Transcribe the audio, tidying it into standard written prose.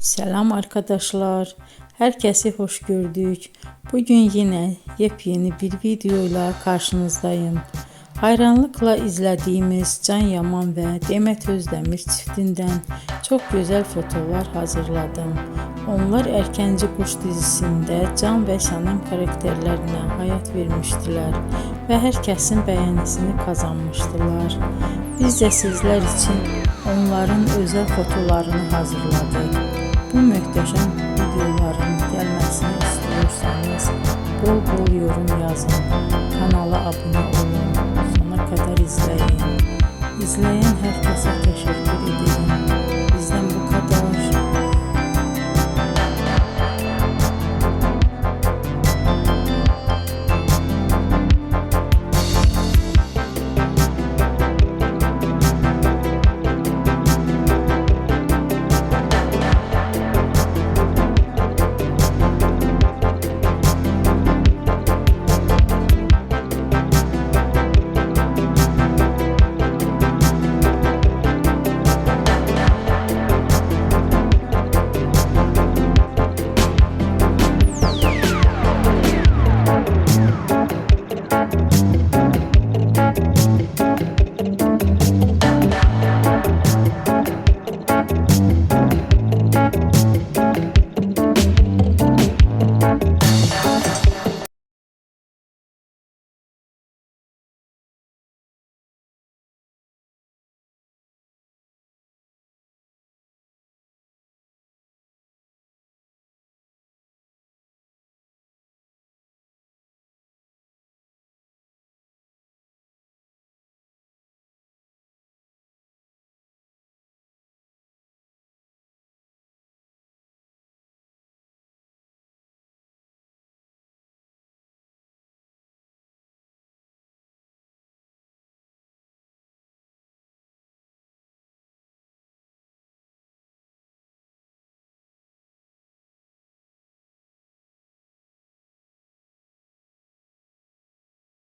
Selam arkadaşlar. Herkesi hoş gördük. Bugün yine yepyeni bir videoyla karşınızdayım. Hayranlıkla izlediğimiz Can Yaman ve Demet Özdemir çiftinden çok güzel fotolar hazırladım. Onlar Erkenci Kuş dizisinde Can ve Sənem karakterlerine hayat vermiştiler ve herkesin beğenisini kazanmıştılar. Biz de sizler için onların özel fotolarını hazırladık. Bu möhtəşəm videoların gəlməsini istiyorsanız bol bol yorum yazın, kanala abone olun, sona kadar izleyin. İzleyen herkese teşekkür ederim.